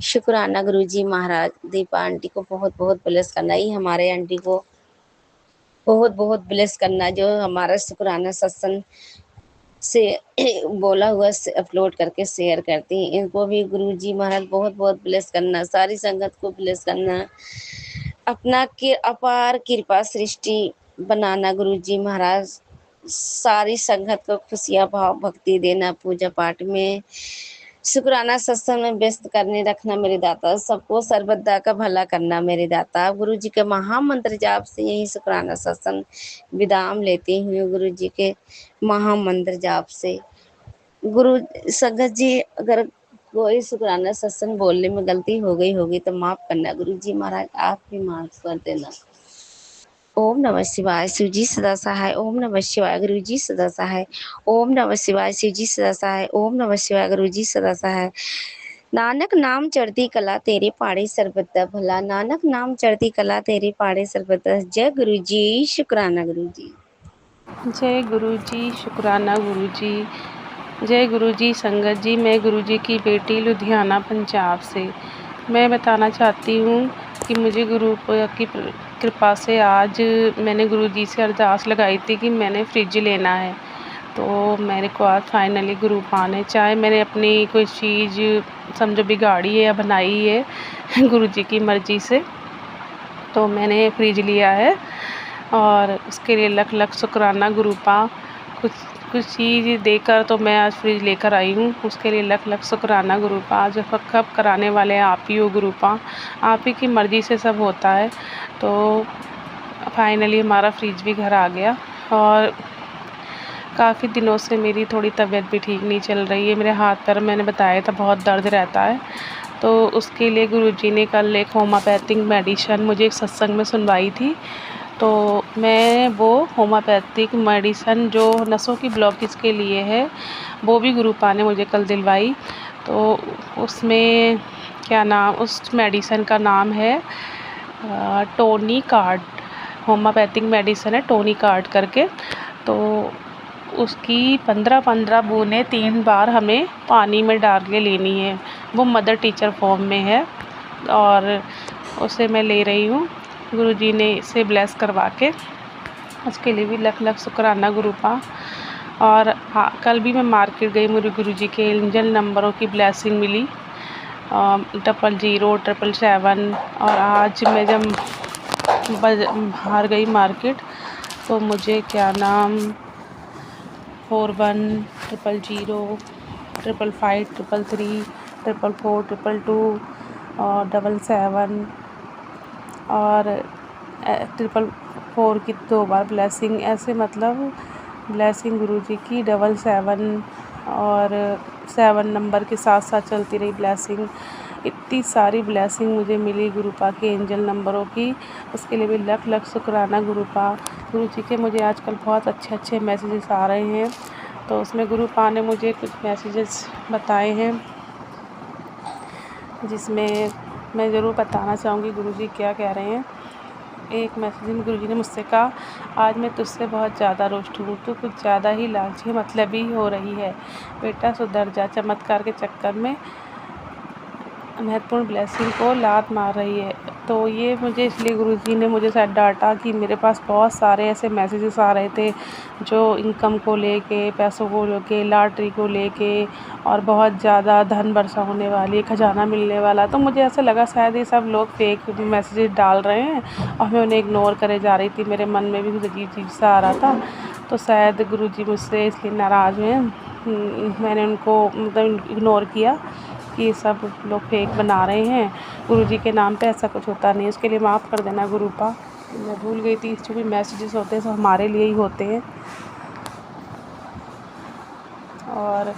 शुक्राना गुरु जी महाराज। दीपा आंटी को बहुत बहुत ब्लेस करना ही, हमारे आंटी को बहुत बहुत ब्लेस करना जो हमारा शुक्राना सत्संग से बोला हुआ से अपलोड करके शेयर करती हैं, इनको भी गुरुजी महाराज बहुत बहुत ब्लेस करना, सारी संगत को ब्लेस करना, अपना के अपार कृपा सृष्टि बनाना गुरुजी महाराज। सारी संगत को खुशियाँ भाव भक्ति देना, पूजा पाठ में शुक्राना सत्संग में व्यस्त करने रखना मेरे दाता, सबको सर्वदा का भला करना मेरे दाता। गुरु जी के महामंत्र जाप से यही शुक्राना सत्संग विदाम लेती हूँ गुरु जी के महामंत्र जाप से। गुरु संगत जी अगर कोई शुक्राना सत्संग बोलने में गलती हो गई होगी तो माफ़ करना गुरु जी महाराज, आप भी माफ़ कर देना। ओम नमः शिवाय शिव जी सदा सहाय। ओम नमः शिवाय गुरु जी सदा सहाय। ओम नमः शिवाय शिव जी सदा सहाय। ओम नमः शिवाय गुरु जी सदा सहाय। नानक नाम चढ़ती कला तेरे पाड़े सर्वदा भला। नानक नाम चढ़ती कला तेरे पाड़े सर्वदा। जय गुरु जी, शुक्राना गुरु जी। जय गुरु जी, शुक्राना गुरु जी। जय गुरु जी संगत जी। मैं गुरु जी की बेटी लुधियाना पंजाब से। मैं बताना चाहती हूँ कि मुझे गुरु की कृपा से आज मैंने गुरु जी से अरदास लगाई थी कि मैंने फ्रिज लेना है। तो मेरे को आज फाइनली गुरु पाने, चाहे मैंने अपनी कोई चीज़ समझो बिगाड़ी है या बनाई है गुरु जी की मर्ज़ी से, तो मैंने फ्रिज लिया है और उसके लिए लख लख शुक्राना गुरुपा। कुछ कुछ चीज़ देकर तो मैं आज फ्रिज लेकर आई हूँ, उसके लिए लख लख शुक्राना गुरुपा। जो सब कराने वाले आप ही हो गुरुपा, आप ही की मर्ज़ी से सब होता है। तो फाइनली हमारा फ्रिज भी घर आ गया और काफ़ी दिनों से मेरी थोड़ी तबीयत भी ठीक नहीं चल रही है। मेरे हाथ पैर मैंने बताया था बहुत दर्द रहता है, तो उसके लिए गुरुजी ने कल एक होम्योपैथिक मेडिसिन मुझे एक सत्संग में सुनवाई थी। तो मैं वो होम्योपैथिक मेडिसिन जो नसों की ब्लॉकेज के लिए है, वो भी गुरुपा ने मुझे कल दिलवाई। तो उसमें क्या नाम, उस मेडिसिन का नाम है टोनी कार्ड। होम्योपैथिक मेडिसिन है टोनी कार्ड करके। तो उसकी 15-15 बूंदें 3 बार हमें पानी में डाल के लेनी है। वो मदर टीचर फॉर्म में है और उसे मैं ले रही हूँ। गुरुजी ने इसे ब्लेस करवा के, उसके लिए भी लख लख शुक्राना गुरुपा। और हाँ, कल भी मैं मार्केट गई, मुझे गुरुजी के एंजल नंबरों की ब्लेसिंग मिली 00, 777। और आज मैं जब बाहर गई मार्केट तो मुझे क्या नाम 41, 000, 555, 333, 444, 222 और 77 और 444 की 2 बार ब्लेसिंग। ऐसे मतलब ब्लेसिंग गुरुजी की 77 और 7 नंबर के साथ साथ चलती रही ब्लेसिंग। इतनी सारी ब्लेसिंग मुझे मिली गुरुपा के एंजल नंबरों की, उसके लिए भी लख लख शुक्राना गुरुपा। गुरुजी के मुझे आजकल बहुत अच्छे अच्छे मैसेजेस आ रहे हैं, तो उसमें गुरुपा ने मुझे कुछ मैसेजेस बताए हैं जिसमें मैं ज़रूर बताना चाहूँगी गुरुजी क्या कह रहे हैं। एक मैसेज में गुरुजी ने मुझसे कहा, आज मैं तुझसे बहुत ज़्यादा रुष्ट हूँ, तू कुछ ज़्यादा ही लालची मतलबी हो रही है बेटा, सुधर जा। चमत्कार के चक्कर में महत्वपूर्ण ब्लेसिंग को लात मार रही है। तो ये मुझे इसलिए गुरुजी ने मुझे शायद डांटा कि मेरे पास बहुत सारे ऐसे मैसेजेस आ रहे थे जो इनकम को लेके, पैसों को लेके, लॉटरी को लेके और बहुत ज़्यादा धन वर्षा होने वाली, खजाना मिलने वाला। तो मुझे ऐसा लगा शायद ये सब लोग फेक मैसेजेस डाल रहे हैं और मैं उन्हें इग्नोर करे जा रही थी। मेरे मन में भी कुछ अजीब चीज़ सा आ रहा था, तो शायद गुरुजी मुझसे इसलिए नाराज़ हुए। मैंने उनको मतलब इग्नोर किया कि सब लोग फेक बना रहे हैं, गुरुजी के नाम पे ऐसा कुछ होता नहीं। उसके लिए माफ़ कर देना गुरुपा, मैं भूल गई थी। जो भी मैसेजेस होते हैं सब हमारे लिए ही होते हैं। और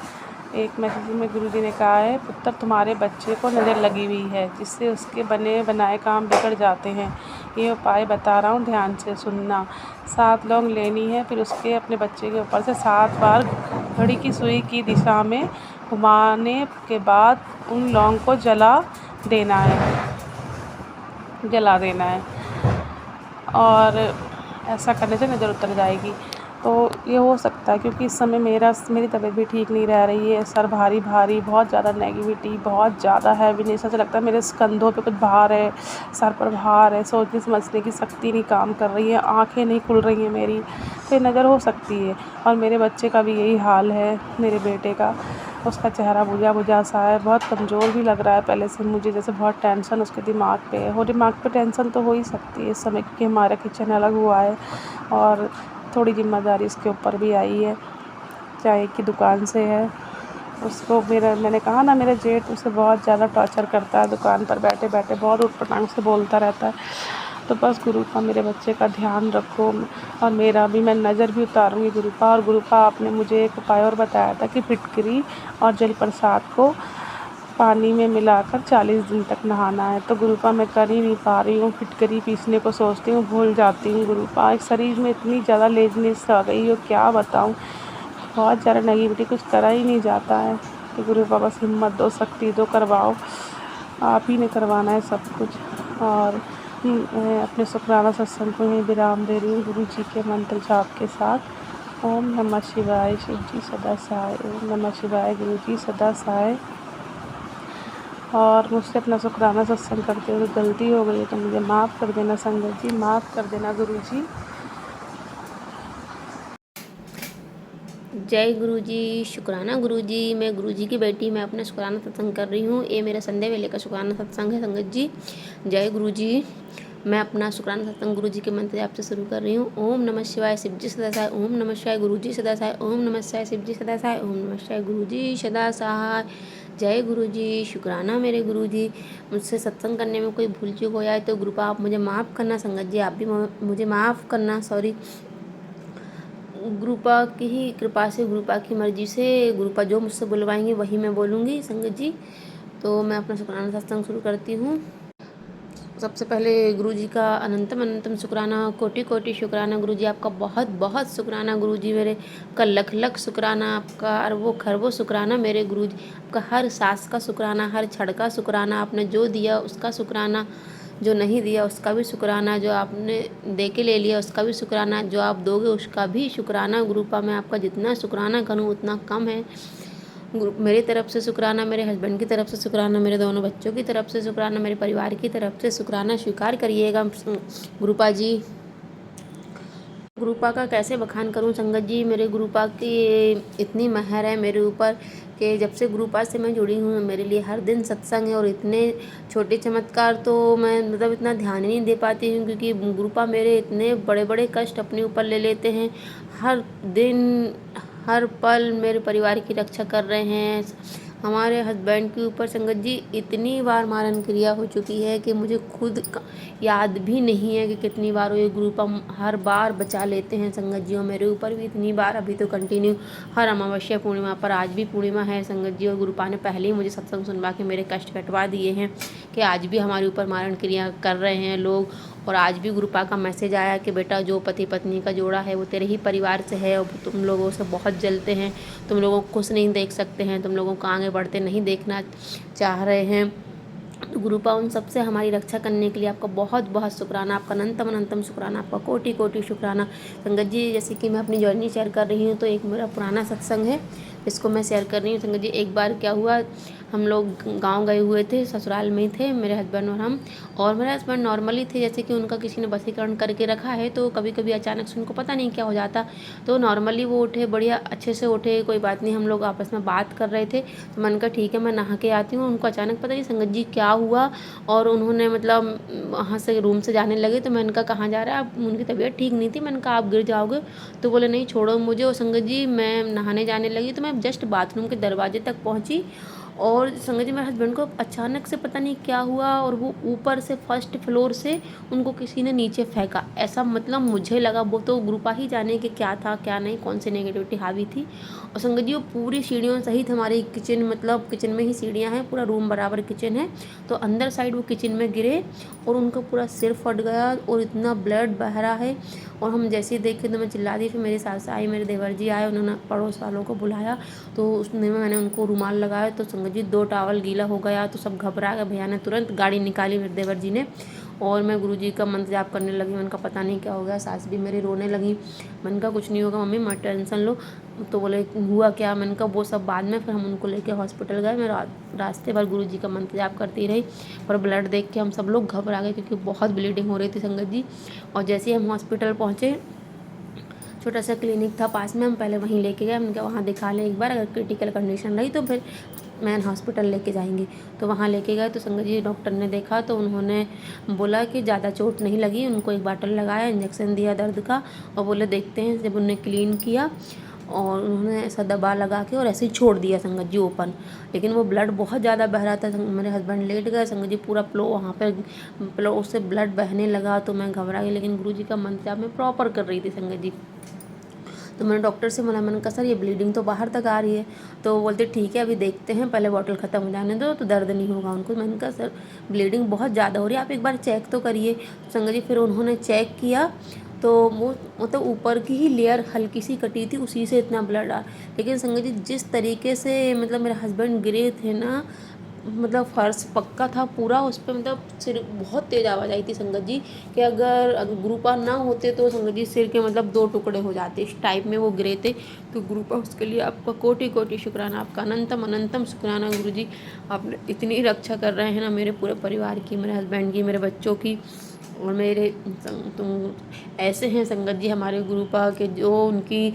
एक मैसेज में गुरुजी ने कहा है, पुत्र तुम्हारे बच्चे को नज़र लगी हुई है जिससे उसके बने बनाए काम बिगड़ जाते हैं। ये उपाय बता रहा हूँ, ध्यान से सुनना। 7 लौंग लेनी है, फिर उसके अपने बच्चे के ऊपर से 7 बार घड़ी की सुई की दिशा में घुमाने के बाद उन लौंग को जला देना है और ऐसा करने से नज़र उतर जाएगी। तो ये हो सकता है क्योंकि इस समय मेरी तबीयत भी ठीक नहीं रह रही है। सर भारी भारी, बहुत ज़्यादा नेगेटिविटी, बहुत ज़्यादा हैवीनेस, ऐसा लगता है मेरे कंधों पे कुछ भार है, सर पर भार है, सोचने समझने की शक्ति नहीं काम कर रही है, आंखें नहीं खुल रही हैं मेरी, तो ये नज़र हो सकती है। और मेरे बच्चे का भी यही हाल है, मेरे बेटे का, उसका चेहरा बुझा बुझा सा है, बहुत कमज़ोर भी लग रहा है पहले से मुझे, जैसे बहुत टेंशन उसके दिमाग पे है। और दिमाग पे टेंशन तो हो ही सकती है इस समय क्योंकि हमारा किचन अलग हुआ है और थोड़ी जिम्मेदारी उसके ऊपर भी आई है, चाय की दुकान से है। उसको मैंने कहा ना, मेरा जेठ उसे बहुत ज़्यादा टॉर्चर करता है, दुकान पर बैठे बैठे बहुत ऊटपटांग से बोलता रहता है। तो बस गुरुपा मेरे बच्चे का ध्यान रखो और मेरा भी, मैं नज़र भी उतारूँगी गुरुपा। और गुरुपा आपने मुझे एक उपाय और बताया था कि फिटकरी और जल प्रसाद को पानी में मिलाकर 40 दिन तक नहाना है। तो गुरुपा मैं कर ही नहीं पा रही हूँ, फिटकरी पीसने को सोचती हूँ, भूल जाती हूँ गुरुपा। शरीर में इतनी ज़्यादा लेज़ीनेस आ गई हो, क्या बताऊँ, बहुत ज़्यादा नेगेटिविटी, कुछ करा ही नहीं जाता है। तो गुरुपा बस हिम्मत दो, शक्ति दो, करवाओ, आप ही ने करवाना है सब कुछ। और मैं अपने शुक्राना सत्संग को यहीं विराम दे रही हूँ गुरु जी के मंत्र जाप के साथ। ओम नमः शिवाय, शिव जी सदा सहाय। ओम नमः शिवाय, गुरु जी सदा सहाय। और मुझसे अपना शुक्राना सत्संग करते हुए गलती हो गई है तो मुझे माफ़ कर देना संगत जी, माफ़ कर देना गुरु जी। जय गुरु जी, शुक्राना गुरु जी। मैं गुरु जी की बेटी, मैं अपना शुक्राना सत्संग कर रही हूँ। ये मेरा संडे वेले का शुक्राना सत्संग है संगत जी। जय गुरु जी। मैं अपना शुक्राना सत्संग गुरु जी के मंत्र जाप से शुरू कर रही हूँ। ओम नमः शिवाय, शिव जी सदा सहाय। ओम नमः शिवाय, गुरु जी सदा सहाय। ओम नमः शिवाय, शिव जी सदा सहाय। ओम नमः शिवाय, गुरु जी सदा सहाय। जय गुरु जी, शुक्राना मेरे गुरु जी। मुझसे सत्संग करने में कोई भूल चूक हो जाए तो गुरुपा आप मुझे माफ़ करना, संगत जी आप भी मुझे माफ़ करना, सॉरी। गुरुपा की ही कृपा से, गुरुपा की मर्जी से, गुरुपा जो मुझसे बुलवाएंगे वही मैं बोलूँगी संगत जी। तो मैं अपना शुक्राना सत्संग शुरू करती हूँ। सबसे पहले गुरु जी का अनंतम अनंतम शुक्राना, कोटि कोटि शुक्राना गुरु जी, आपका बहुत बहुत शुक्राना गुरु जी मेरे, आपका लख लख शुक्राना, आपका अरबों खरबों शुक्राना मेरे गुरु जी, आपका हर सांस का शुक्राना, हर क्षण का शुक्राना, आपने जो दिया उसका शुक्राना, जो नहीं दिया उसका भी शुक्राना, जो आपने दे के ले लिया उसका भी शुक्राना, जो आप दोगे उसका भी शुक्राना। गुरुपा मैं आपका जितना शुक्राना करूँ उतना कम है। मेरी तरफ से शुक्राना, मेरे हस्बैंड की तरफ से शुक्राना, मेरे दोनों बच्चों की तरफ से शुक्राना, मेरे परिवार की तरफ से शुक्राना स्वीकार करिएगा गुरुपा जी। गुरुपा का कैसे बखान करूं संगत जी, मेरे गुरुपा की इतनी मेहर है मेरे ऊपर कि जब से गुरुपा से मैं जुड़ी हूँ मेरे लिए हर दिन सत्संग है। और इतने छोटे चमत्कार तो मैं मतलब इतना ध्यान ही नहीं दे पाती हूँ, क्योंकि गुरुपा मेरे इतने बड़े बड़े कष्ट अपने ऊपर ले लेते हैं। हर दिन हर पल मेरे परिवार की रक्षा कर रहे हैं। हमारे हस्बैंड के ऊपर संगत जी इतनी बार मारन क्रिया हो चुकी है कि मुझे खुद याद भी नहीं है कि कितनी बार ये ग्रुप हम हर बार बचा लेते हैं संगत जी। और मेरे ऊपर भी इतनी बार अभी तो कंटिन्यू हर अमावस्या पूर्णिमा पर, आज भी पूर्णिमा है संगत जी, और गुरुपा ने पहले ही मुझे सत्संग सुनवा के मेरे कष्ट कटवा दिए हैं कि आज भी हमारे ऊपर मारण क्रिया कर रहे हैं लोग। और आज भी गुरुपा का मैसेज आया कि बेटा जो पति पत्नी का जोड़ा है वो तेरे ही परिवार से है, और तुम लोगों से बहुत जलते हैं, तुम लोगों को खुश नहीं देख सकते हैं, तुम लोगों को आगे बढ़ते नहीं देखना चाह रहे हैं। तो गुरुपा उन सबसे हमारी रक्षा करने के लिए आपका बहुत बहुत शुक्राना, आपका अनंतम अनंतम शुक्राना, आपका कोटि कोटि शुक्राना संगत जी। जैसे कि मैं अपनी जर्नी शेयर कर रही हूँ तो एक मेरा पुराना सत्संग है इसको मैं शेयर कर रही हूँ संगत जी। एक बार क्या हुआ, हम लोग गांव गए हुए थे, ससुराल में ही थे मेरे हस्बैंड और हम। और मेरे हस्बैंड नॉर्मली थे, जैसे कि उनका किसी ने वशीकरण करके रखा है तो कभी कभी अचानक से उनको पता नहीं क्या हो जाता। तो नॉर्मली वो उठे, बढ़िया अच्छे से उठे, कोई बात नहीं, हम लोग आपस में बात कर रहे थे। तो मैंने कहा ठीक है मैं नहा के आती हूँ। उनको अचानक पता नहीं संगत जी क्या हुआ, और उन्होंने मतलब वहाँ से रूम से जाने लगे। तो मैंने कहा कहाँ जा रहा है आप, उनकी तबीयत ठीक नहीं थी। मैंने कहा आप गिर जाओगे। तो बोले नहीं छोड़ो मुझे। और संगत जी मैं नहाने जाने लगी तो मैं जस्ट बाथरूम के दरवाजे तक पहुँची, और संगत जी मेरे हस्बैंड को अचानक से पता नहीं क्या हुआ और वो ऊपर से फर्स्ट फ्लोर से उनको किसी ने नीचे फेंका। ऐसा मतलब मुझे लगा, वो तो ग्रुपा ही जाने कि क्या था क्या नहीं, कौन सी नेगेटिविटी हावी थी। और संगत जी वो पूरी सीढ़ियों सहित हमारी किचन, मतलब किचन में ही सीढ़ियाँ हैं, पूरा रूम बराबर किचन है, तो अंदर साइड वो किचन में गिरे और उनका पूरा सिर फट गया और इतना ब्लड बह रहा है। और हम जैसे ही देखे तो मैं चिल्ला दी। फिर मेरी सास आई, मेरे देवर जी आए, उन्होंने पड़ोस वालों को बुलाया, तो उसमें मैंने उनको रुमाल लगाया तो संगत जी 2 टॉवल गीला हो गया। तो सब घबरा गए, भैया ने तुरंत गाड़ी निकाली मेरे देवर जी ने, और मैं गुरुजी का मंत्र जाप करने लगी। मैंने कहा पता नहीं क्या हो गया। सास भी मेरी रोने लगी। मैंने कहा कुछ नहीं होगा मम्मी, मत टेंशन लो। तो बोले हुआ क्या, मैंने कहा वो सब बाद में। फिर हम उनको लेके हॉस्पिटल गए। मैं रास्ते भर गुरुजी का मंत्र जाप करती रही, पर ब्लड देख के हम सब लोग घबरा गए क्योंकि बहुत ब्लीडिंग हो रही थी संगत जी। और जैसे ही हम हॉस्पिटल पहुँचे, छोटा सा क्लिनिक था पास में, हम पहले वहीं लेके गए। हमने कहा वहाँ दिखा लें एक बार, अगर क्रिटिकल कंडीशन रही तो फिर मैन हॉस्पिटल लेके जाएंगे। तो वहाँ लेके गए तो संगत जी डॉक्टर ने देखा तो उन्होंने बोला कि ज़्यादा चोट नहीं लगी। उनको एक बॉटल लगाया, इंजेक्शन दिया दर्द का, और बोले देखते हैं। जब उन्होंने क्लीन किया और उन्होंने ऐसा दबा लगा के और ऐसे ही छोड़ दिया संगत जी ओपन, लेकिन वो ब्लड बहुत ज़्यादा बह रहा था। मेरे हस्बैंड लेट गए, संगत जी पूरा फ्लो वहाँ पर फ्लो उससे ब्लड बहने लगा। तो मैं घबरा गई, लेकिन गुरु जी का मंत्र मैं प्रॉपर कर रही थी संगत जी। तो मैंने डॉक्टर से बोला, मैंने कहा सर ये ब्लीडिंग तो बाहर तक आ रही है। तो वो बोलते ठीक है अभी देखते हैं, पहले बॉटल ख़त्म हो जाने दो तो दर्द नहीं होगा उनको। मैंने कहा सर ब्लीडिंग बहुत ज़्यादा हो रही है, आप एक बार चेक तो करिए। तो संगत जी फिर उन्होंने चेक किया तो वो मतलब ऊपर की ही लेयर हल्की सी कटी थी, उसी से इतना ब्लड आ। लेकिन संगत जी जिस तरीके से मतलब मेरे हस्बैंड गिरे थे ना, मतलब फर्श पक्का था पूरा, उस पर मतलब सिर बहुत तेज़ आवाज़ आई थी संगत जी कि अगर गुरुपा ना होते तो संगत जी सिर के मतलब 2 टुकड़े हो जाते, इस टाइप में वो गिरे थे। तो गुरुपा उसके लिए आपका कोटि कोटि शुक्राना, आपका अनंतम अनंतम शुक्राना गुरुजी। आपने इतनी रक्षा कर रहे हैं ना मेरे पूरे परिवार की, मेरे हस्बैंड की, मेरे बच्चों की और मेरे। तुम ऐसे हैं संगत जी हमारे गुरुपा के, जो उनकी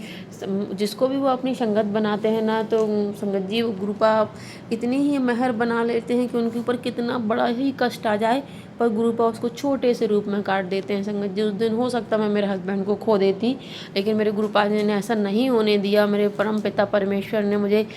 जिसको भी वो अपनी संगत बनाते हैं ना, तो संगत जी वो गुरुपा इतनी ही मेहर बना लेते हैं कि उनके ऊपर कितना बड़ा ही कष्ट आ जाए पर गुरुपा उसको छोटे से रूप में काट देते हैं संगत जी। उस दिन हो सकता मैं मेरे हस्बैंड को खो देती, लेकिन मेरे गुरुपा जी ने ऐसा नहीं होने दिया। मेरे परम पिता परमेश्वर ने मुझे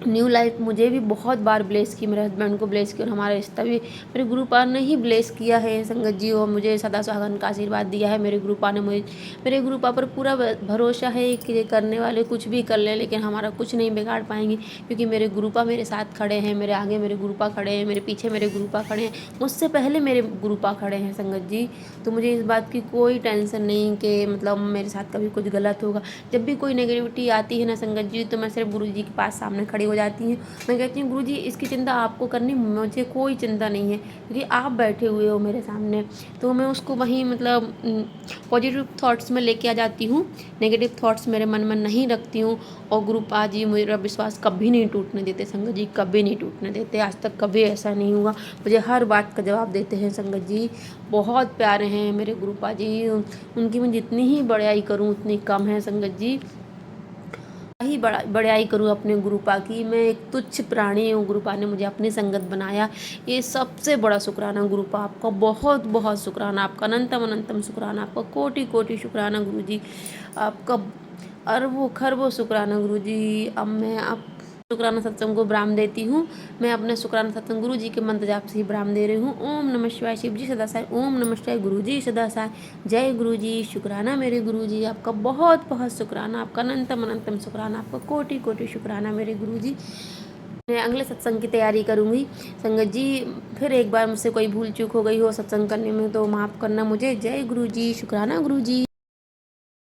न्यू लाइफ मुझे भी बहुत बार ब्लेस की, मेरे हस्बैंड को ब्लेस किया और हमारा रिश्ता भी मेरे गुरुपा ने ही ब्लेस किया है संगत जी। और मुझे सदा सुहागन का आशीर्वाद दिया है मेरे गुरुपा ने। मुझे मेरे गुरुपा पर पूरा भरोसा है कि ये करने वाले कुछ भी कर लें लेकिन हमारा कुछ नहीं बिगाड़ पाएंगे, क्योंकि मेरे गुरुपा मेरे साथ खड़े हैं। मेरे आगे मेरे गुरुपा खड़े हैं, मेरे पीछे मेरे गुरुपा खड़े हैं, मुझसे पहले मेरे गुरुपा खड़े हैं संगत जी। तो मुझे इस बात की कोई टेंशन नहीं कि मतलब मेरे साथ कभी कुछ गलत होगा। जब भी कोई नेगेटिविटी आती है ना संगत जी, तो मैं सिर्फ गुरु जी के पास सामने खड़ी हो जाती हूँ। मैं कहती हूँ गुरु जी इसकी चिंता आपको करनी, मुझे कोई चिंता नहीं है, क्योंकि आप बैठे हुए हो मेरे सामने। तो मैं उसको वहीं मतलब पॉजिटिव थॉट्स में लेके आ जाती हूँ, नेगेटिव थॉट्स मेरे मन में नहीं रखती हूँ। और गुरुपा जी मेरा विश्वास कभी नहीं टूटने देते संगत जी, कभी नहीं टूटने देते। आज तक कभी ऐसा नहीं हुआ, मुझे हर बात का जवाब देते हैं संगत जी। बहुत प्यारे हैं मेरे गुरुपा जी, उनकी मैं जितनी ही बड़ाई करूँ उतनी कम है संगत जी। ही बड़ाई करूँ अपने गुरुपा की, मैं एक तुच्छ प्राणी हूँ, गुरुपा ने मुझे अपनी संगत बनाया, ये सबसे बड़ा शुक्राना गुरुपा। आपका बहुत बहुत शुक्राना, आपका अनंतम अनंतम शुक्राना, आपका कोटि कोटि शुक्राना गुरुजी, आपका अरबों खरबों शुक्राना गुरुजी। अब मैं आप शुक्राना सत्संग को ब्राह्म देती हूँ। मैं अपने शुक्राना सत्संग गुरु जी के मंत्र जाप से ही ब्राह्म दे रही हूँ। ओम नमः शिवाय शिव जी सदा साई, ओम नमः शिवाय गुरु जी सदा साई, जय गुरु जी। शुक्राना मेरे गुरु जी, आपका बहुत बहुत शुक्राना, आपका अनंतम अनंतम शुक्राना, आपका कोटि कोटि शुक्राना मेरे गुरु जी। मैं अगले सत्संग की तैयारी करूँगी संगत जी। फिर एक बार मुझसे कोई भूल चूक हो गई हो सत्संग करने में तो माफ़ करना मुझे। जय गुरु जी, शुक्राना गुरु जी।